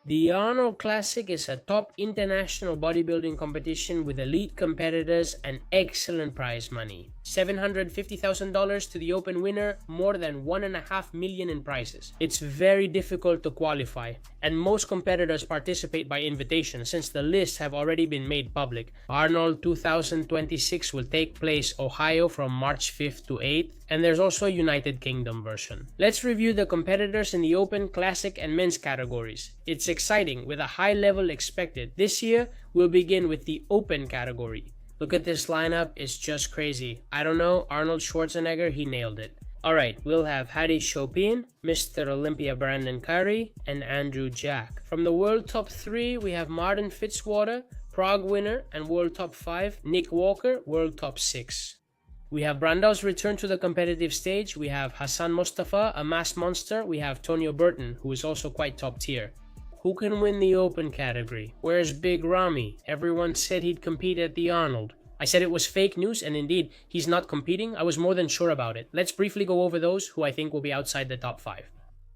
The Arnold Classic is a top international bodybuilding competition with elite competitors and excellent prize money. $750,000 to the open winner, more than $1.5 million in prizes. It's very difficult to qualify, and most competitors participate by invitation since the lists have already been made public. Arnold 2026 will take place Ohio from March 5th to 8th, and there's also a United Kingdom version. Let's review the competitors in the Open, Classic, and Men's categories. It's exciting with a high level expected. This year, we'll begin with the Open category. Look at this lineup, it's just crazy. I don't know, Arnold Schwarzenegger, he nailed it. Alright, we'll have Hadi Chopin, Mr. Olympia Brandon Curry, and Andrew Jack. From the World Top 3, we have Martin Fitzwater, Prague winner, and World Top 5, Nick Walker, World Top 6. We have Brandau's return to the competitive stage. We have Hassan Mostafa, a mass monster. We have Tonio Burton, who is also quite top tier. Who can win the Open category? Where's Big Ramy? Everyone said he'd compete at the Arnold. I said it was fake news, and indeed, he's not competing. I was more than sure about it. Let's briefly go over those who I think will be outside the top 5.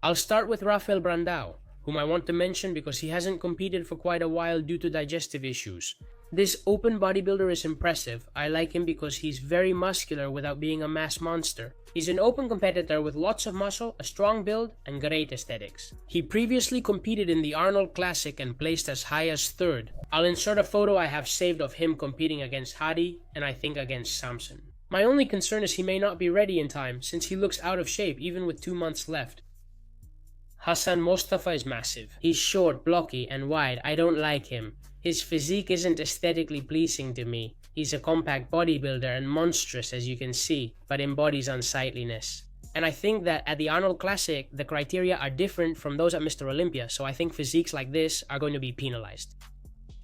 I'll start with Rafael Brandao, whom I want to mention because he hasn't competed for quite a while due to digestive issues. This open bodybuilder is impressive. I like him because he's very muscular without being a mass monster. He's an open competitor with lots of muscle, a strong build, and great aesthetics. He previously competed in the Arnold Classic and placed as high as 3rd. I'll insert a photo I have saved of him competing against Hadi and I think against Samson. My only concern is he may not be ready in time since he looks out of shape even with 2 months left. Hassan Mostafa is massive. He's short, blocky, and wide. I don't like him. His physique isn't aesthetically pleasing to me. He's a compact bodybuilder and monstrous as you can see, but embodies unsightliness. And I think that at the Arnold Classic, the criteria are different from those at Mr. Olympia, so I think physiques like this are going to be penalized.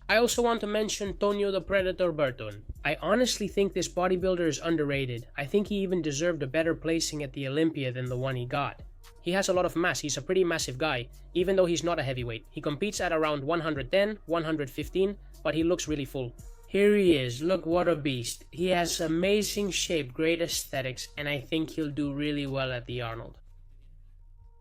I also want to mention Tonio the Predator Burton. I honestly think this bodybuilder is underrated. I think he even deserved a better placing at the Olympia than the one he got. He has a lot of mass, he's a pretty massive guy, even though he's not a heavyweight. He competes at around 110, 115, but he looks really full. Here he is, look what a beast. He has amazing shape, great aesthetics, and I think he'll do really well at the Arnold.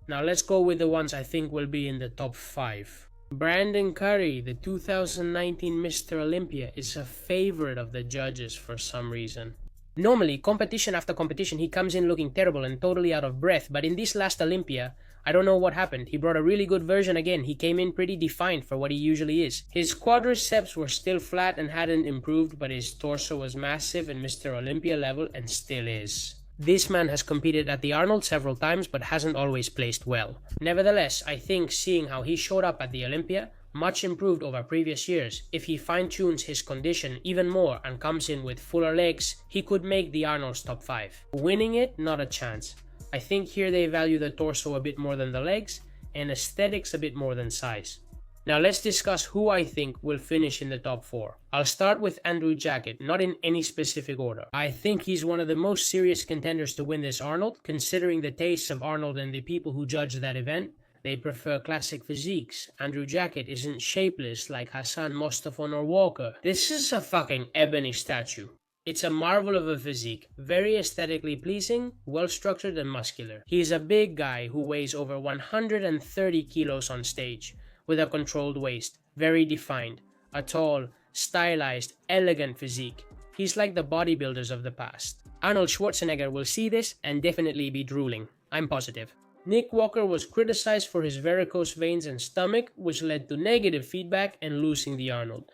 Now let's go with the ones I think will be in the top 5. Brandon Curry, the 2019 Mr. Olympia, is a favorite of the judges for some reason. Normally, competition after competition, he comes in looking terrible and totally out of breath, but in this last Olympia, I don't know what happened. He brought a really good version again. He came in pretty defined for what he usually is. His quadriceps were still flat and hadn't improved, but his torso was massive and Mr. Olympia level and still is. This man has competed at the Arnold several times but hasn't always placed well. Nevertheless, I think seeing how he showed up at the Olympia, much improved over previous years. If he fine-tunes his condition even more and comes in with fuller legs, he could make the Arnold's top 5. Winning it, not a chance. I think here they value the torso a bit more than the legs, and aesthetics a bit more than size. Now let's discuss who I think will finish in the top 4. I'll start with Andrew Jackett, not in any specific order. I think he's one of the most serious contenders to win this Arnold, considering the tastes of Arnold and the people who judge that event. They prefer classic physiques. Andrew Jackett isn't shapeless like Hassan Mostafa or Walker. This is a fucking ebony statue. It's a marvel of a physique, very aesthetically pleasing, well-structured and muscular. He's a big guy who weighs over 130 kilos on stage, with a controlled waist, very defined, a tall, stylized, elegant physique. He's like the bodybuilders of the past. Arnold Schwarzenegger will see this and definitely be drooling. I'm positive. Nick Walker was criticized for his varicose veins and stomach, which led to negative feedback and losing the Arnold.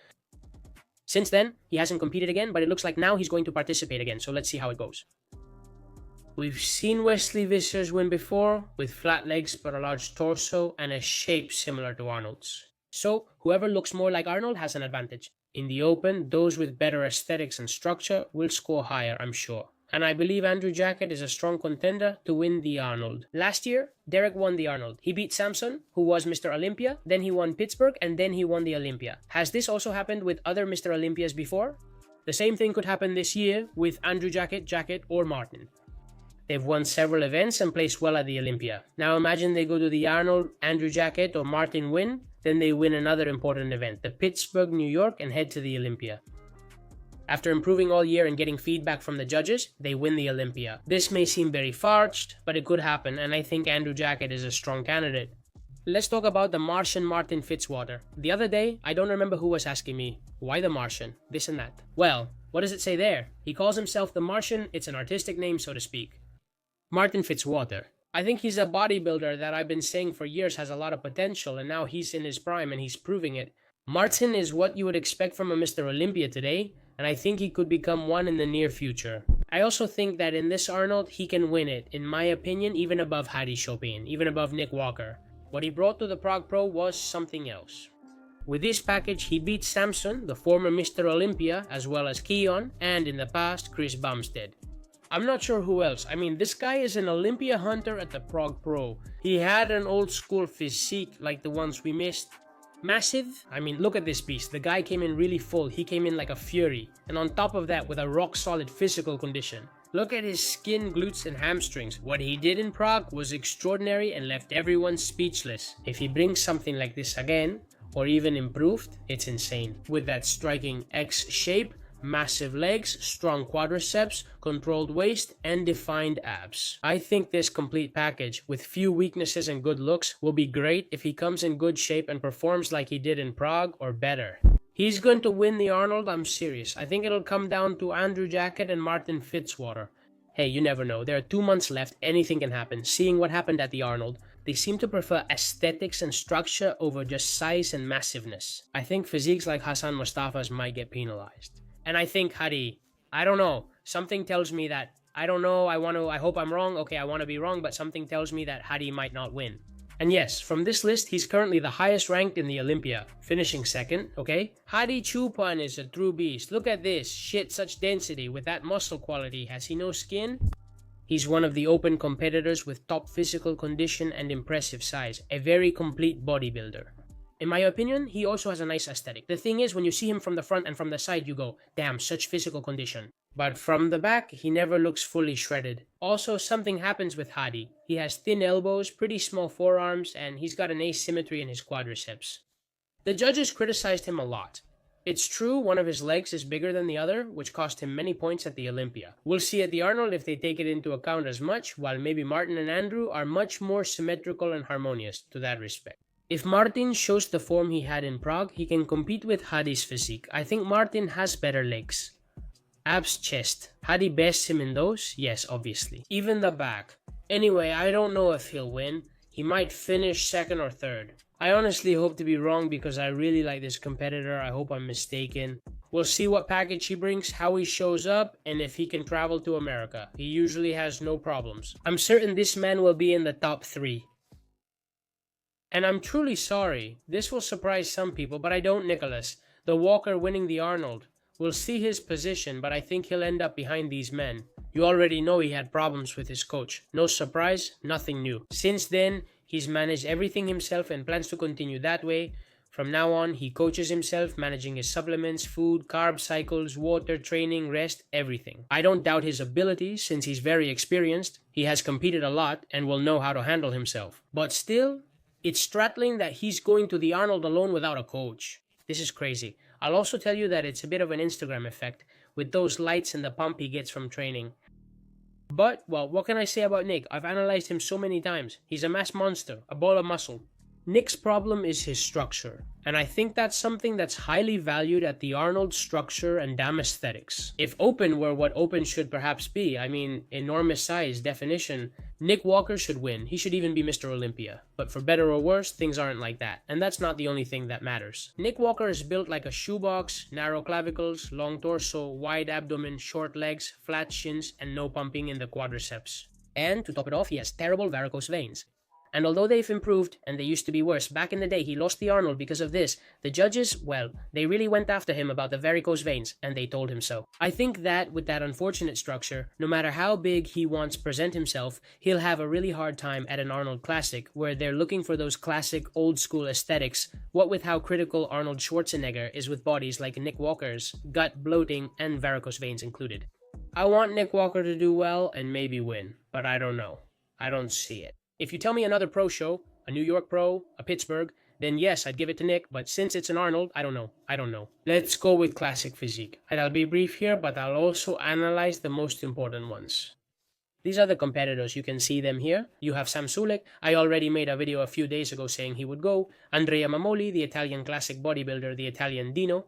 Since then, he hasn't competed again, but it looks like now he's going to participate again, so let's see how it goes. We've seen Wesley Beasers win before, with flat legs but a large torso and a shape similar to Arnold's. So, whoever looks more like Arnold has an advantage. In the Open, those with better aesthetics and structure will score higher, I'm sure. And I believe Andrew Jackett is a strong contender to win the Arnold. Last year, Derek won the Arnold. He beat Samson, who was Mr. Olympia, then he won Pittsburgh, and then he won the Olympia. Has this also happened with other Mr. Olympias before? The same thing could happen this year with Andrew Jackett, or Martin. They've won several events and placed well at the Olympia. Now imagine they go to the Arnold, Andrew Jackett or Martin win, then they win another important event, the Pittsburgh, New York, and head to the Olympia. After improving all year and getting feedback from the judges, they win the Olympia. This may seem very far-fetched, but it could happen, and I think Andrew Jackett is a strong candidate. Let's talk about the Martian Martin Fitzwater. The other day, I don't remember who was asking me, why the Martian, this and that. Well, what does it say there? He calls himself the Martian, it's an artistic name so to speak. Martin Fitzwater. I think he's a bodybuilder that I've been saying for years has a lot of potential, and now he's in his prime and he's proving it. Martin is what you would expect from a Mr. Olympia today, and I think he could become one in the near future. I also think that in this Arnold, he can win it, in my opinion, even above Hadi Chopin, even above Nick Walker. What he brought to the Prague Pro was something else. With this package, he beat Samson, the former Mr. Olympia, as well as Keon, and in the past, Chris Bumstead. I'm not sure who else. I mean, this guy is an Olympia hunter at the Prague Pro. He had an old school physique like the ones we missed. Massive. I mean, look at this beast. The guy came in really full. He came in like a fury. And on top of that, with a rock solid physical condition. Look at his skin, glutes, and hamstrings. What he did in Prague was extraordinary and left everyone speechless. If he brings something like this again, or even improved, it's insane. With that striking X shape, massive legs, strong quadriceps, controlled waist, and defined abs. I think this complete package, with few weaknesses and good looks, will be great if he comes in good shape and performs like he did in Prague or better. He's going to win the Arnold, I'm serious. I think it'll come down to Andrew Jackett and Martin Fitzwater. Hey, you never know. There are 2 months left, anything can happen. Seeing what happened at the Arnold, they seem to prefer aesthetics and structure over just size and massiveness. I think physiques like Hassan Mustafa's might get penalized. And I think Hadi, I don't know. Something tells me that, I don't know, I hope I'm wrong. Okay, I want to be wrong, but something tells me that Hadi might not win. And yes, from this list, he's currently the highest ranked in the Olympia, finishing second, okay? Hadi Choopan is a true beast. Look at this. Shit, such density. With that muscle quality, has he no skin? He's one of the open competitors with top physical condition and impressive size. A very complete bodybuilder. In my opinion, he also has a nice aesthetic. The thing is, when you see him from the front and from the side, you go, damn, such physical condition. But from the back, he never looks fully shredded. Also, something happens with Hadi. He has thin elbows, pretty small forearms, and he's got an asymmetry in his quadriceps. The judges criticized him a lot. It's true, one of his legs is bigger than the other, which cost him many points at the Olympia. We'll see at the Arnold if they take it into account as much, while maybe Martin and Andrew are much more symmetrical and harmonious to that respect. If Martin shows the form he had in Prague, he can compete with Hadi's physique. I think Martin has better legs. Abs, chest. Hadi bests him in those? Yes, obviously. Even the back. Anyway, I don't know if he'll win. He might finish second or third. I honestly hope to be wrong because I really like this competitor. I hope I'm mistaken. We'll see what package he brings, how he shows up, and if he can travel to America. He usually has no problems. I'm certain this man will be in the top 3. And I'm truly sorry. This will surprise some people, but I don't, Nicholas. The Walker winning the Arnold. We'll see his position, but I think he'll end up behind these men. You already know he had problems with his coach. No surprise, nothing new. Since then, he's managed everything himself and plans to continue that way. From now on, he coaches himself, managing his supplements, food, carb cycles, water, training, rest, everything. I don't doubt his abilities since he's very experienced. He has competed a lot and will know how to handle himself. But still, it's startling that he's going to the Arnold alone without a coach. This is crazy. I'll also tell you that it's a bit of an Instagram effect, with those lights and the pump he gets from training. But, well, what can I say about Nick? I've analyzed him so many times. He's a mass monster, a ball of muscle. Nick's problem is his structure, and I think that's something that's highly valued at the Arnold, structure and damn aesthetics. If open were what open should perhaps be, I mean, enormous size, definition, Nick Walker should win. He should even be Mr. Olympia. But for better or worse, things aren't like that, and that's not the only thing that matters. Nick Walker is built like a shoebox, narrow clavicles, long torso, wide abdomen, short legs, flat shins, and no pumping in the quadriceps. And to top it off, he has terrible varicose veins. And although they've improved, and they used to be worse, back in the day he lost the Arnold because of this. The judges, well, they really went after him about the varicose veins, and they told him so. I think that, with that unfortunate structure, no matter how big he wants to present himself, he'll have a really hard time at an Arnold Classic, where they're looking for those classic, old-school aesthetics, what with how critical Arnold Schwarzenegger is with bodies like Nick Walker's, gut, bloating, and varicose veins included. I want Nick Walker to do well and maybe win, but I don't know. I don't see it. If you tell me another pro show, a New York pro, a Pittsburgh, then yes, I'd give it to Nick, but since it's an Arnold, I don't know. Let's go with classic physique. And I'll be brief here, but I'll also analyze the most important ones. These are the competitors, you can see them here. You have Sam Sulek, I already made a video a few days ago saying he would go. Andrea Mamoli, the Italian classic bodybuilder, the Italian Dino.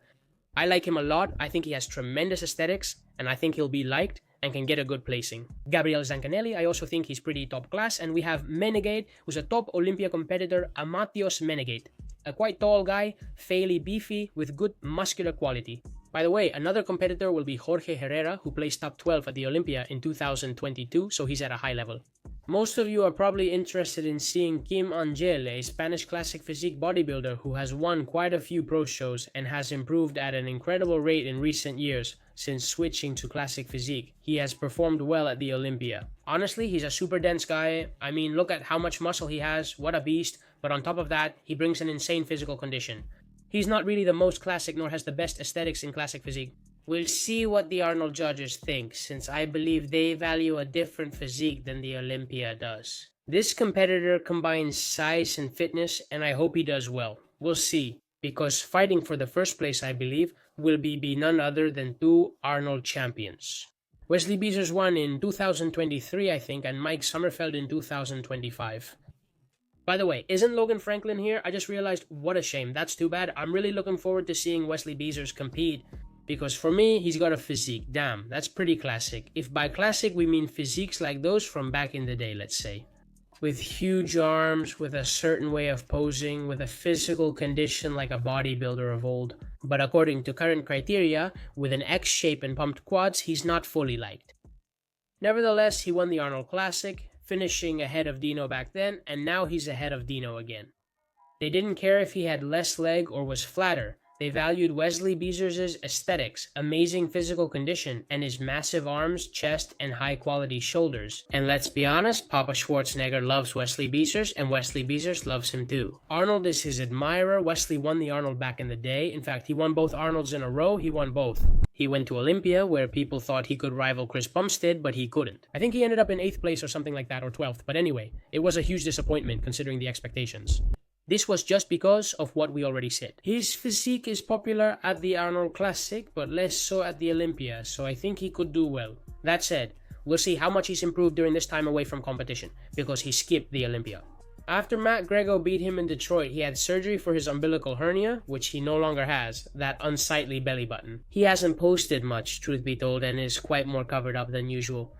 I like him a lot, I think he has tremendous aesthetics, and I think he'll be liked and can get a good placing. Gabriel Zancanelli, I also think he's pretty top class, and we have Menegate, who's a top Olympia competitor, Amatios Menegate. A quite tall guy, fairly beefy, with good muscular quality. By the way, another competitor will be Jorge Herrera, who placed top 12 at the Olympia in 2022, so he's at a high level. Most of you are probably interested in seeing Kim Angel, a Spanish classic physique bodybuilder who has won quite a few pro shows and has improved at an incredible rate in recent years since switching to classic physique. He has performed well at the Olympia. Honestly, he's a super dense guy. I mean, look at how much muscle he has, what a beast, but on top of that, he brings an insane physical condition. He's not really the most classic nor has the best aesthetics in classic physique. We'll see what the Arnold judges think, since I believe they value a different physique than the Olympia does. This competitor combines size and fitness, and I hope he does well. We'll see, because fighting for the first place, I believe, will be none other than two Arnold champions. Wesley Beasers won in 2023, I think, and Mike Sommerfeld in 2025. By the way, isn't Logan Franklin here? I just realized, what a shame. That's too bad. I'm really looking forward to seeing Wesley Beasers compete, because for me, he's got a physique. Damn, that's pretty classic. If by classic we mean physiques like those from back in the day, let's say. With huge arms, with a certain way of posing, with a physical condition like a bodybuilder of old. But according to current criteria, with an X shape and pumped quads, he's not fully liked. Nevertheless, he won the Arnold Classic, finishing ahead of Dino back then, and now he's ahead of Dino again. They didn't care if he had less leg or was flatter. They valued Wesley Beasers' aesthetics, amazing physical condition, and his massive arms, chest, and high-quality shoulders. And let's be honest, Papa Schwarzenegger loves Wesley Beasers, and Wesley Beasers loves him too. Arnold is his admirer. Wesley won the Arnold back in the day. In fact, he won both Arnolds in a row. He won both. He went to Olympia, where people thought he could rival Chris Bumstead, but he couldn't. I think he ended up in 8th place or something like that, or 12th. But anyway, it was a huge disappointment considering the expectations. This was just because of what we already said. His physique is popular at the Arnold Classic, but less so at the Olympia, so I think he could do well. That said, we'll see how much he's improved during this time away from competition, because he skipped the Olympia. After Matt Grego beat him in Detroit, he had surgery for his umbilical hernia, which he no longer has, that unsightly belly button. He hasn't posted much, truth be told, and is quite more covered up than usual.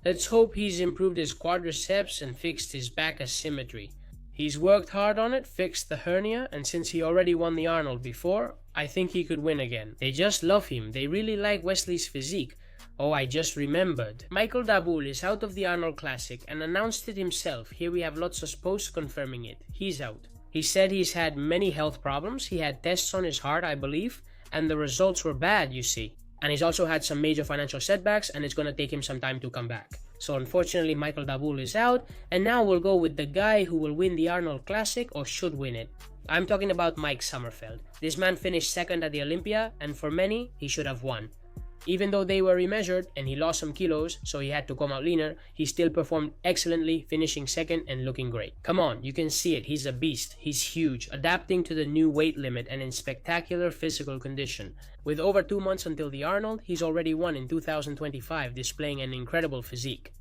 Let's hope he's improved his quadriceps and fixed his back asymmetry. He's worked hard on it, fixed the hernia, and since he already won the Arnold before, I think he could win again. They just love him. They really like Wesley's physique. Oh, I just remembered. Michael Daboul is out of the Arnold Classic and announced it himself. Here we have lots of posts confirming it. He's out. He said he's had many health problems. He had tests on his heart, I believe, and the results were bad, you see. And he's also had some major financial setbacks, and it's going to take him some time to come back. So unfortunately, Michael Daboul is out, and now we'll go with the guy who will win the Arnold Classic, or should win it. I'm talking about Mike Sommerfeld. This man finished second at the Olympia, and for many, he should have won. Even though they were remeasured, and he lost some kilos, so he had to come out leaner, he still performed excellently, finishing second and looking great. Come on, you can see it, he's a beast, he's huge, adapting to the new weight limit and in spectacular physical condition. With over 2 months until the Arnold, he's already won in 2025, displaying an incredible physique.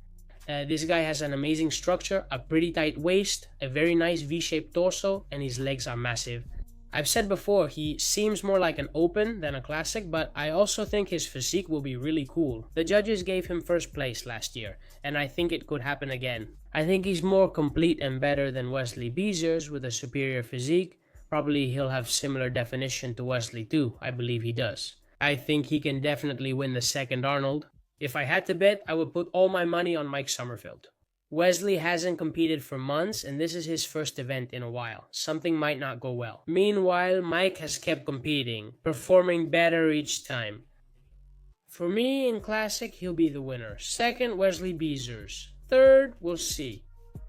This guy has an amazing structure, a pretty tight waist, a very nice V-shaped torso, and his legs are massive. I've said before, he seems more like an open than a classic, but I also think his physique will be really cool. The judges gave him first place last year, and I think it could happen again. I think he's more complete and better than Wesley Beasers with a superior physique. Probably he'll have similar definition to Wesley too, I believe he does. I think he can definitely win the second Arnold. If I had to bet, I would put all my money on Mike Sommerfeld. Wesley hasn't competed for months, and this is his first event in a while. Something might not go well. Meanwhile, Mike has kept competing, performing better each time. For me, in Classic, he'll be the winner. Second, Wesley Beasers. Third, we'll see.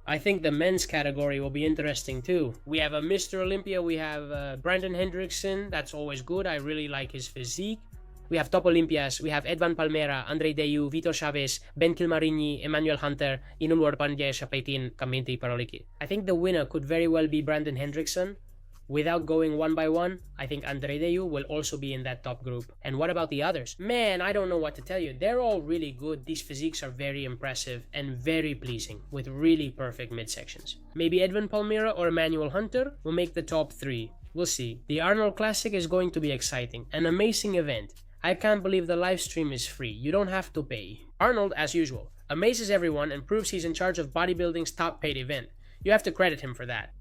I think the men's category will be interesting too. We have a Mr. Olympia, we have Brandon Hendrickson. That's always good. I really like his physique. We have top Olympias. We have Edvan Palmera, Andre Deyu, Vitor Chavez, Ben Kilmarini, Emmanuel Hunter, Inulwar Pandya, Shapaitin, Kaminti Paroliki. I think the winner could very well be Brandon Hendrickson. Without going one by one, I think Andredeyu will also be in that top group. And what about the others? Man, I don't know what to tell you. They're all really good. These physiques are very impressive and very pleasing, with really perfect midsections. Maybe Edwin Palmyra or Emmanuel Hunter will make the top 3. We'll see. The Arnold Classic is going to be exciting, an amazing event. I can't believe the live stream is free. You don't have to pay. Arnold, as usual, amazes everyone and proves he's in charge of bodybuilding's top paid event. You have to credit him for that.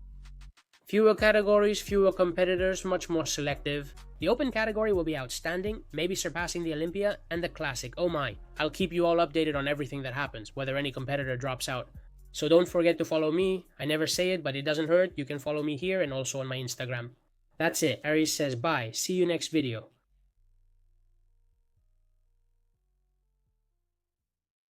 Fewer categories, fewer competitors, much more selective. The open category will be outstanding, maybe surpassing the Olympia, and the Classic, oh my. I'll keep you all updated on everything that happens, whether any competitor drops out. So don't forget to follow me. I never say it, but it doesn't hurt. You can follow me here and also on my Instagram. That's it. Aries says bye. See you next video.